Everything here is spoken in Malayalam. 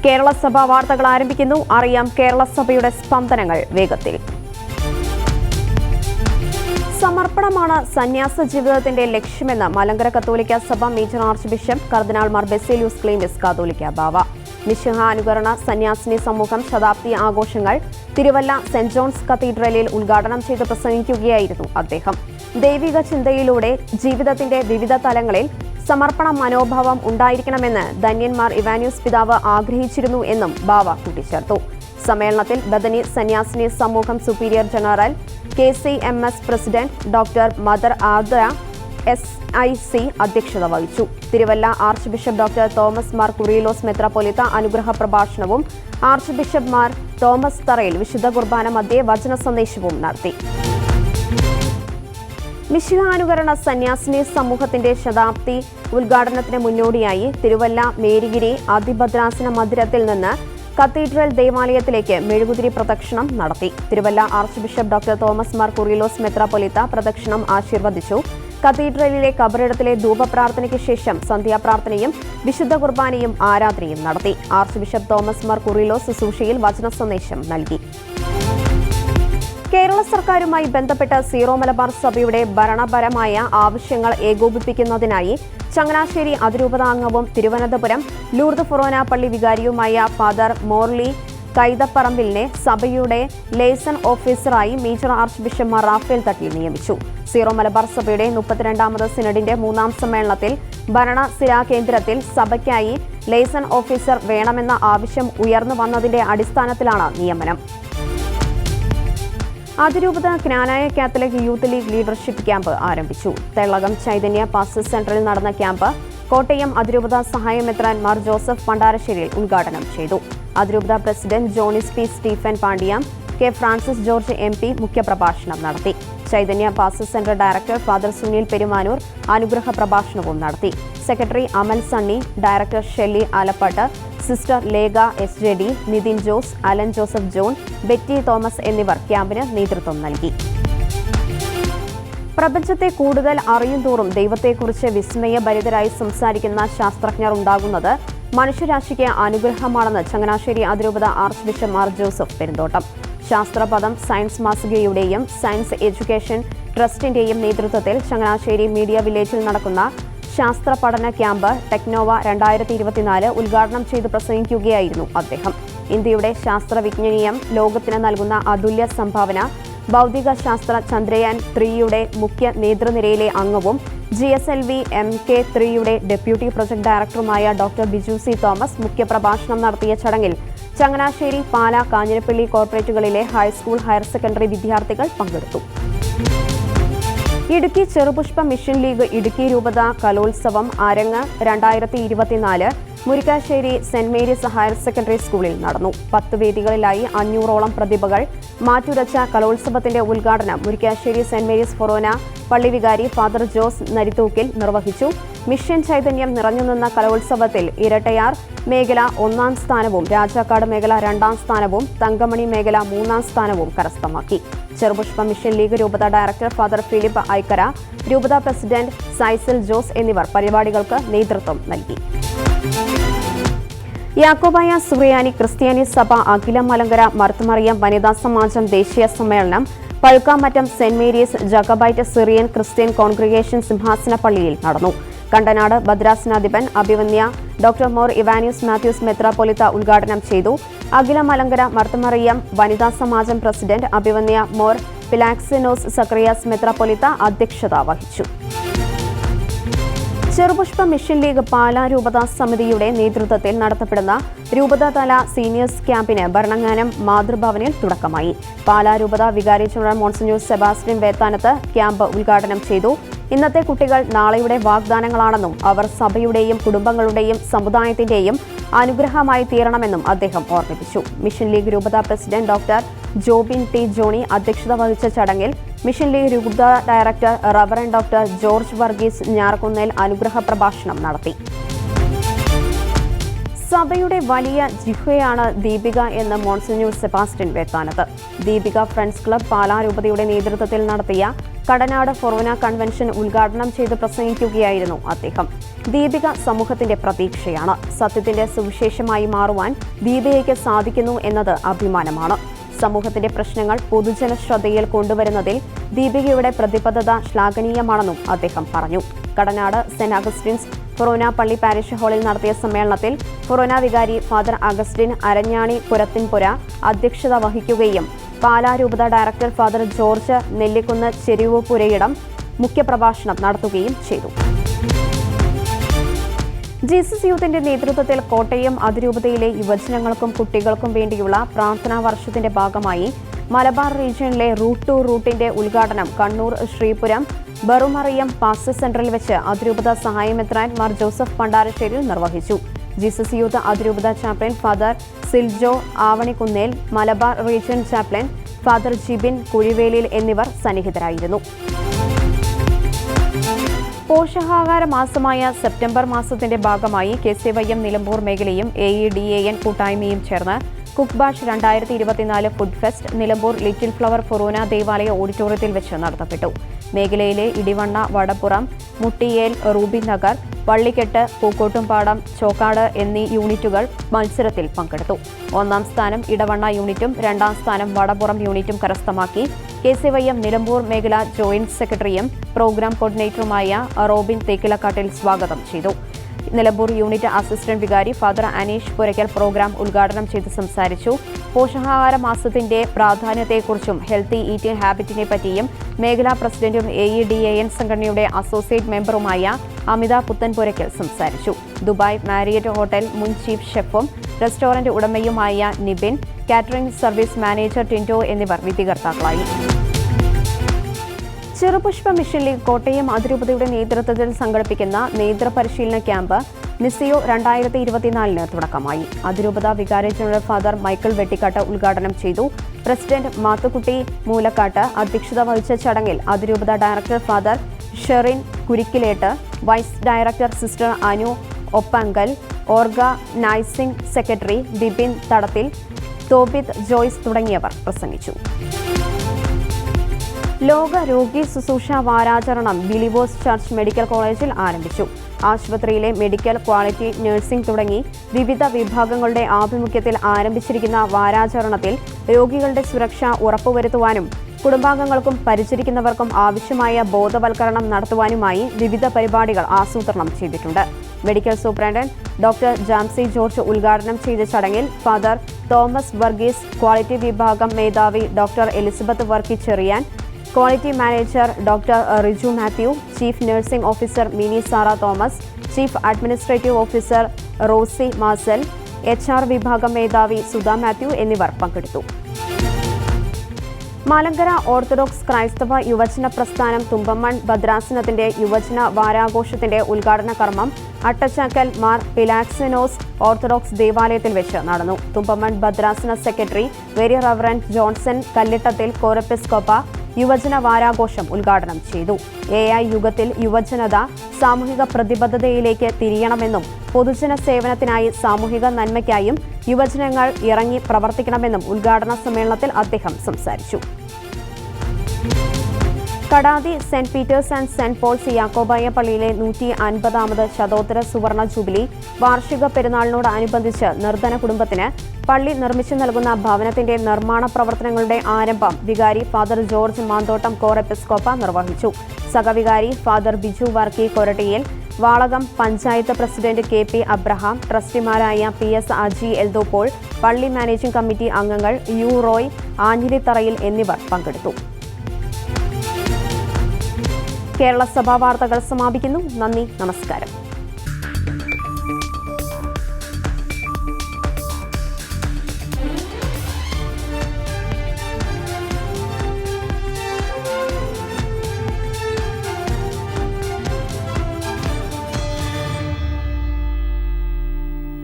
കേരള സഭ വാർത്തകൾ ആരംഭിക്കുന്നു. അറിയാം കേരള സഭയുടെ സ്പന്ദനങ്ങൾ വേഗത്തിൽ. സമർപ്പണമാണ് സന്യാസ ജീവിതത്തിന്റെ ലക്ഷ്യമെന്ന് മലങ്കര കത്തോലിക്ക സഭ മേജർ ആർച്ച് ബിഷപ്പ് കർദിനാൾ മാർ ബസേലിയൂസ് ക്ലീമിസ് കാതോലിക്ക ബാവ. മിശിഹ അനുകരണ സന്യാസിനി സമൂഹം ശതാബ്ദി ആഘോഷങ്ങൾ തിരുവല്ല സെന്റ് ജോൺസ് കത്തീഡ്രലിൽ ഉദ്ഘാടനം ചെയ്ത് പ്രസംഗിക്കുകയായിരുന്നു അദ്ദേഹം. ദൈവിക ചിന്തയിലൂടെ ജീവിതത്തിന്റെ വിവിധ തലങ്ങളിൽ സമർപ്പണ മനോഭാവം ഉണ്ടായിരിക്കണമെന്ന് ധന്യന്മാർ ഇവാനിയൂസ് പിതാവ് ആഗ്രഹിച്ചിരുന്നു എന്നും ബാവ കൂട്ടിച്ചേർത്തു. സമ്മേളനത്തിൽ ബദനി സന്യാസിനി സമൂഹം superior general KCMS president doctor mother Adra SIC അധ്യക്ഷത വഹിച്ചു. Thiruvalla archbishop doctor Thomas Mar Koorilos മെത്രാപ്പൊലീത്ത അനുഗ്രഹ പ്രഭാഷണവും ആർച്ച് ബിഷപ്പ് മാർ തോമസ് തറയിൽ വിശുദ്ധ കുർബാന മധ്യേ വചന സന്ദേശവും നടത്തി. മിശിഹാനുകരണ സന്യാസിനി സമൂഹത്തിന്റെ ശതാബ്ദി ഉദ്ഘാടനത്തിന് മുന്നോടിയായി തിരുവല്ല മേരിഗിരി അതിഭദ്രാസന മന്ദിരത്തിൽ നിന്ന് കത്തീഡ്രൽ ദേവാലയത്തിലേക്ക് മെഴുകുതിരി പ്രദക്ഷിണം നടത്തി. Thiruvalla archbishop doctor Thomas Mar Koorilos മെത്രാപ്പൊലീത്ത പ്രദക്ഷിണം ആശീർവദിച്ചു. കത്തീഡ്രലിലെ കബറിടത്തിലെ ധൂപപ്രാർത്ഥനയ്ക്ക് ശേഷം സന്ധ്യാപ്രാർത്ഥനയും വിശുദ്ധ കുർബാനയും ആരാധനയും നടത്തി. Arch bishop Thomas Mar Koorilos ശുശ്രൂഷയിൽ വചന സന്ദേശം നൽകി. കേരള സർക്കാരുമായി ബന്ധപ്പെട്ട സീറോ മലബാർ സഭയുടെ ഭരണപരമായ ആവശ്യങ്ങൾ ഏകോപിപ്പിക്കുന്നതിനായി ചങ്ങനാശ്ശേരി അതിരൂപതാംഗവും തിരുവനന്തപുരം ലൂർദ് ഫൊറോന പള്ളി വികാരിയുമായ ഫാദർ മോർലി കൈതപ്പറമ്പിലിനെ സഭയുടെ ലേസൺ ഓഫീസറായി major archbishop Mar Raphael Thattil നിയമിച്ചു. സീറോ മലബാർ സഭയുടെ 32ാമത് സിനഡിന്റെ 3ാം സമ്മേളനത്തിൽ ഭരണസിരാ കേന്ദ്രത്തിൽ സഭയ്ക്കായി ലേസൺ ഓഫീസർ വേണമെന്ന ആവശ്യം ഉയർന്നു വന്നതിന്റെ അടിസ്ഥാനത്തിലാണ് നിയമനം. അതിരൂപത Knanaya catholic youth league leadership camp ആരംഭിച്ചു. തെള്ളകം ചൈതന്യ പാസ്റ്റേഴ്സ് സെന്ററിൽ നടന്ന ക്യാമ്പ് കോട്ടയം അതിരൂപത സഹായ മെത്രാൻ മാർ ജോസഫ് പണ്ടാരശ്ശേരിയിൽ ഉദ്ഘാടനം ചെയ്തു. അതിരൂപത president Johnis P Stephen Pandiyam, K. Francis George MP മുഖ്യപ്രഭാഷണം നടത്തി. Chaithanya pastors centre director father Sunil Perumanoor അനുഗ്രഹ പ്രഭാഷണവും നടത്തി. Secretary Amal Sunny, director Shelly Alappat, sister Lekha SJD, Nithin Jose, Alan Joseph John, Betty Thomas എന്നിവർ ക്യാമ്പിന് നേതൃത്വം നൽകി. പ്രപഞ്ചത്തെ കൂടുതൽ അറിയുന്തോറും ദൈവത്തെക്കുറിച്ച് വിസ്മയഭരിതരായി സംസാരിക്കുന്ന ശാസ്ത്രജ്ഞർ ഉണ്ടാകുന്നത് മനുഷ്യരാശിക്ക് അനുഗ്രഹമാണെന്ന് ചങ്ങനാശ്ശേരി അതിരൂപത archbishop Mar Joseph Perumthottam. ശാസ്ത്രപദം സയൻസ് മാസികയുടെയും സയൻസ് എഡ്യൂക്കേഷൻ ട്രസ്റ്റിന്റെയും നേതൃത്വത്തിൽ ചങ്ങനാശ്ശേരി മീഡിയ വില്ലേജിൽ നടക്കുന്ന ശാസ്ത്ര പഠന ക്യാമ്പ് ടെക്നോവ 2024 ഉദ്ഘാടനം ചെയ്ത് പ്രസംഗിക്കുകയായിരുന്നു അദ്ദേഹം. ഇന്ത്യയുടെ ശാസ്ത്രവിജ്ഞാനീയം ലോകത്തിന് നൽകുന്ന അതുല്യ സംഭാവന ഭൗതിക ശാസ്ത്ര ചന്ദ്രയാൻ 3യുടെ മുഖ്യ നേതൃനിരയിലെ അംഗവും GSLV MK3യുടെ ഡെപ്യൂട്ടി പ്രൊജക്ട് ഡയറക്ടറുമായ ഡോക്ടർ ബിജു C. തോമസ് മുഖ്യപ്രഭാഷണം നടത്തിയ ചടങ്ങിൽ ചങ്ങനാശ്ശേരി, പാല, കാഞ്ഞിരപ്പള്ളി കോർപ്പറേറ്റുകളിലെ ഹൈസ്കൂൾ, ഹയർ സെക്കൻഡറി വിദ്യാർത്ഥികൾ പങ്കെടുത്തു. ഇടുക്കി ചെറുപുഷ്പ മിഷൻ ലീഗ് ഇടുക്കി രൂപത കലോത്സവം അരങ്ങ് 2024 Murickassery saint Mary's higher secondary സ്കൂളിൽ നടന്നു. 10 വേദികളിലായി 500ഓളം പ്രതിഭകൾ മാറ്റുരച്ച കലോത്സവത്തിന്റെ ഉദ്ഘാടനം മുരിക്കാശ്ശേരി സെന്റ് മേരീസ് ഫൊറോന പള്ളി വികാരി ഫാദർ ജോസ് നരിത്തൂക്കിൽ നിർവഹിച്ചു. മിഷൻ ചൈതന്യം നിറഞ്ഞുനിന്ന കലോത്സവത്തിൽ ഇരട്ടയാർ മേഖല 1ാം സ്ഥാനവും രാജാക്കാട് മേഖല 2ാം സ്ഥാനവും തങ്കമണി മേഖല 3ാം സ്ഥാനവും കരസ്ഥമാക്കി. ചെറുപുഷ്പ മിഷൻ ലീഗ് രൂപത ഡയറക്ടർ ഫാദർ ഫിലിപ്പ് ഐക്കര, രൂപത പ്രസിഡന്റ് സൈസിൽ ജോസ് എന്നിവർ പരിപാടികൾക്ക് നേതൃത്വം നൽകി. യാക്കോബായ സുറിയാനി ക്രിസ്ത്യാനി സഭ അഖില മലങ്കര മർത്തമറിയം വനിതാ സമാജം ദേശീയ സമ്മേളനം Pazhukkamattam saint Mary's Jacobite Syrian Christian congregation സിംഹാസന പള്ളിയിൽ നടന്നു. കണ്ടനാട് ഭദ്രാസനാധിപൻ അഭിവന്യ ഡോക്ടർ മോർ ഇവാനിയൂസ് മാത്യൂസ് മെത്രാപ്പൊലീത്ത ഉദ്ഘാടനം ചെയ്തു. അഖില മലങ്കര മർത്തമറിയം വനിതാ സമാജം പ്രസിഡന്റ് അഭിവന്യ മോർ പിലാക്സിനോസ് സക്രിയാസ് മെത്രാപ്പൊലീത്ത അധ്യക്ഷത വഹിച്ചു. ചെറുപുഷ്പ മിഷൻ ലീഗ് പാലാ രൂപതാ സമിതിയുടെ നേതൃത്വത്തിൽ നടത്തപ്പെടുന്ന രൂപതാതല സീനിയേഴ്സ് ക്യാമ്പിന് ഭരണങ്ങാനം മാതൃഭവനിൽ തുടക്കമായി. പാലാ രൂപത വികാരി ജനറൽ മോൺസിഞ്ഞൂർ സെബാസ്റ്റ്യൻ വേത്താനത്ത് ക്യാമ്പ് ഉദ്ഘാടനം ചെയ്തു. ഇന്നത്തെ കുട്ടികൾ നാളെയുടെ വാഗ്ദാനങ്ങളാണെന്നും അവർ സഭയുടെയും കുടുംബങ്ങളുടെയും സമുദായത്തിന്റെയും അനുഗ്രഹമായി തീരണമെന്നും അദ്ദേഹം ഓർമ്മിപ്പിച്ചു. മിഷൻ ലീഗ് രൂപത president doctor Jobin T. Johny അധ്യക്ഷത വഹിച്ച ചടങ്ങിൽ മിഷൻ ലീഗ് രൂപത director reverend doctor George Varghese Njarakkunnel അനുഗ്രഹ പ്രഭാഷണം നടത്തി. സഭയുടെ വലിയ ജിഹ്വയാണ് ദീപിക എന്ന് monsignor Sebastian Vethanath. Deepika friends club Pala രൂപതയുടെ നേതൃത്വത്തിൽ നടത്തിയ കടനാട് ഫൊറോന കൺവെൻഷൻ ഉദ്ഘാടനം ചെയ്ത് പ്രസംഗിക്കുകയായിരുന്നു അദ്ദേഹം. ദീപിക സമൂഹത്തിന്റെ പ്രതീക്ഷയാണ്. സത്യത്തിന്റെ സുവിശേഷമായി മാറുവാൻ ദീപികയ്ക്ക് സാധിക്കുന്നു എന്നത് അഭിമാനമാണ്. സമൂഹത്തിന്റെ പ്രശ്നങ്ങൾ പൊതുജന ശ്രദ്ധയിൽ കൊണ്ടുവരുന്നതിൽ ദീപികയുടെ പ്രതിബദ്ധത ശ്ലാഘനീയമാണെന്നും അദ്ദേഹം പറഞ്ഞു. കടനാട് സെന്റ് അഗസ്റ്റിൻസ് ഫൊറോന പള്ളി പാരിഷ് ഹാളിൽ നടത്തിയ സമ്മേളനത്തിൽ ഫൊറോന വികാരി ഫാദർ അഗസ്റ്റിൻ അരഞ്ഞാണി പുരത്തിൻപുര അധ്യക്ഷത വഹിക്കുകയും പാലാ രൂപത ഡയറക്ടർ ഫാദർ ജോർജ് നെല്ലിക്കുന്ന് ചെരുവുപുരയിടം മുഖ്യപ്രഭാഷണം നടത്തുകയും ചെയ്തു. ജീസസ് യൂത്തിന്റെ നേതൃത്വത്തിൽ കോട്ടയം അതിരൂപതയിലെ യുവജനങ്ങൾക്കും കുട്ടികൾക്കും വേണ്ടിയുള്ള പ്രാർത്ഥനാ വർഷത്തിന്റെ ഭാഗമായി മലബാർ റീജിയനിലെ റൂട്ട് ടു റൂട്ടിന്റെ ഉദ്ഘാടനം കണ്ണൂർ ശ്രീപുരം ബറുമറിയം പാസ്റ്റർ സെന്ററിൽ വെച്ച് അതിരൂപത സഹായമെത്രാൻ മാർ ജോസഫ് പണ്ടാരശ്ശേരിയിൽ നിർവഹിച്ചു. ജീസസ് യൂത്ത് അതിരൂപത chaplain father Siljo Avanikunnel, Malabar region chaplain father Jibin Kuzhivelil എന്നിവർ സന്നിഹിതരായിരുന്നു. പോഷകാഹാര മാസമായ സെപ്റ്റംബർ മാസത്തിന്റെ ഭാഗമായി KCYM നിലമ്പൂർ മേഖലയും AEDAN കൂട്ടായ്മയും ചേർന്ന് cook bash 2024 food fest Nilambur little flower ഫൊറോന ദേവാലയ ഓഡിറ്റോറിയത്തിൽ വെച്ച് നടത്തപ്പെട്ടു. മേഖലയിലെ ഇടിവണ്ണ, വടപ്പുറം, മുട്ടിയേൽ, റൂബി നഗർ, പള്ളിക്കെട്ട്, പൂക്കോട്ടുംപാടം, ചോക്കാട് എന്നീ യൂണിറ്റുകൾ മത്സരത്തിൽ പങ്കെടുത്തു. 1ാം സ്ഥാനം ഇടവണ്ണ യൂണിറ്റും 2ാം സ്ഥാനം വടപ്പുറം യൂണിറ്റും കരസ്ഥമാക്കി. KCYM നിലമ്പൂർ മേഖല ജോയിന്റ് സെക്രട്ടറിയും പ്രോഗ്രാം കോർഡിനേറ്ററുമായ റോബിൻ തേക്കിലക്കാട്ടിൽ സ്വാഗതം ചെയ്തു. നിലമ്പൂർ യൂണിറ്റ് അസിസ്റ്റന്റ് വികാരി ഫാദർ അനീഷ് പുരയ്ക്കൽ പ്രോഗ്രാം ഉദ്ഘാടനം ചെയ്ത് സംസാരിച്ചു. പോഷകാഹാര മാസത്തിന്റെ പ്രാധാന്യത്തെക്കുറിച്ചും ഹെൽത്തി ഈറ്റിംഗ് ഹാബിറ്റിനെ പറ്റിയും മേഖലാ പ്രസിഡന്റും AEDAN സംഘടനയുടെ അസോസിയേറ്റ് മെമ്പറുമായ അമിത പുത്തൻപുരയ്ക്കൽ സംസാരിച്ചു. ദുബായ് മാരിയറ്റ് ഹോട്ടൽ മുൻ ചീഫ് ഷെഫും റെസ്റ്റോറന്റ് ഉടമയുമായ Nibin, catering service manager Tindo എന്നിവർ വിധികർത്താക്കളായി. ചെറുപുഷ്പ മിഷൻ ലീഗ് കോട്ടയം അതിരൂപതയുടെ നേതൃത്വത്തിൽ സംഘടിപ്പിക്കുന്ന നേതൃ പരിശീലന ക്യാമ്പ് നിസിയോ 2024 തുടക്കമായി. അതിരൂപത വികാരി ജനറൽ ഫാദർ മൈക്കിൾ വെട്ടിക്കാട്ട് ഉദ്ഘാടനം ചെയ്തു. പ്രസിഡന്റ് മാത്തുക്കുട്ടി മൂലക്കാട്ട് അധ്യക്ഷത വഹിച്ച ചടങ്ങിൽ അതിരൂപത director father Sherin Kurikkilettu, vice director sister Anu Oppankal, organising secretary Bipin Thadathil, Tobith Joyce തുടങ്ങിയവർ പ്രസംഗിച്ചു. ലോക രോഗി ശുശ്രൂഷ വാരാചരണം ബിലീവേഴ്സ് ചർച്ച് മെഡിക്കൽ കോളേജിൽ ആരംഭിച്ചു. ആശുപത്രിയിലെ മെഡിക്കൽ, ക്വാളിറ്റി, നഴ്സിംഗ് തുടങ്ങി വിവിധ വിഭാഗങ്ങളുടെ ആഭിമുഖ്യത്തിൽ ആരംഭിച്ചിരിക്കുന്ന വാരാചരണത്തിൽ രോഗികളുടെ സുരക്ഷ ഉറപ്പുവരുത്തുവാനും കുടുംബാംഗങ്ങൾക്കും പരിചരിക്കുന്നവർക്കും ആവശ്യമായ ബോധവൽക്കരണം നടത്തുവാനുമായി വിവിധ പരിപാടികൾ ആസൂത്രണം ചെയ്തിട്ടുണ്ട്. Medical superintendent doctor Jamsy George ഉദ്ഘാടനം ചെയ്ത ചടങ്ങിൽ ഫാദർ തോമസ് വർഗീസ്, ക്വാളിറ്റി വിഭാഗം മേധാവി doctor Elizabeth Varkey Cherian, quality manager doctor Riju Mathew, chief nursing officer Mini Sara Thomas, chief administrative officer Rosy Masal, HR വിഭാഗം മേധാവി സുധ മാത്യു എന്നിവർ പങ്കെടുത്തു. മലങ്കര ഓർത്തഡോക്സ് ക്രൈസ്തവ യുവജന പ്രസ്ഥാനം തുമ്പമൺ ഭദ്രാസനത്തിന്റെ യുവജന വാരാഘോഷത്തിന്റെ ഉദ്ഘാടന കർമ്മം അട്ടച്ചാക്കൽ മാർ പിലാക്സിനോസ് ഓർത്തഡോക്സ് ദേവാലയത്തിൽ വെച്ച് നടന്നു. തുമ്പമൺ ഭദ്രാസന secretary very reverend Johnson Kallittathil കോറെപ്പിസ്കോപ്പ യുവജന വാരാഘോഷം ഉദ്ഘാടനം ചെയ്തു. AI യുഗത്തിൽ യുവജനത സാമൂഹിക പ്രതിബദ്ധതയിലേക്ക് തിരിയണമെന്നും പൊതുജന സേവനത്തിനായി സാമൂഹിക നന്മയ്ക്കായും യുവജനങ്ങൾ ഇറങ്ങി പ്രവർത്തിക്കണമെന്നും ഉദ്ഘാടന സമ്മേളനത്തിൽ അദ്ദേഹം സംസാരിച്ചു. Kadathi saint Peter's and saint Paul's Yakobaya പള്ളിയിലെ 150ാമത് ശതോത്തര സുവർണ ജൂബിലി വാർഷിക പെരുന്നാളിനോടനുബന്ധിച്ച് നിർധന കുടുംബത്തിന് പള്ളി നിർമ്മിച്ചു നൽകുന്ന ഭവനത്തിന്റെ നിർമ്മാണ പ്രവർത്തനങ്ങളുടെ ആരംഭം വികാരി ഫാദർ ജോർജ് മാന്തോട്ടം കോറെപ്പിസ്കോപ്പ നിർവഹിച്ചു. സഹവികാരി father Biju Varkey Korattiyil, Valakom panchayat president KP Abraham, ട്രസ്റ്റിമാരായ PS അജി എൽദോപോൾ, പള്ളി മാനേജിംഗ് കമ്മിറ്റി അംഗങ്ങൾ യു റോയ്, ആഞ്ഞിലിത്തറയിൽ എന്നിവർ പങ്കെടുത്തു. കേരള സഭാ വാർത്തകൾ സമാപിക്കുന്നു. നന്ദി, നമസ്കാരം.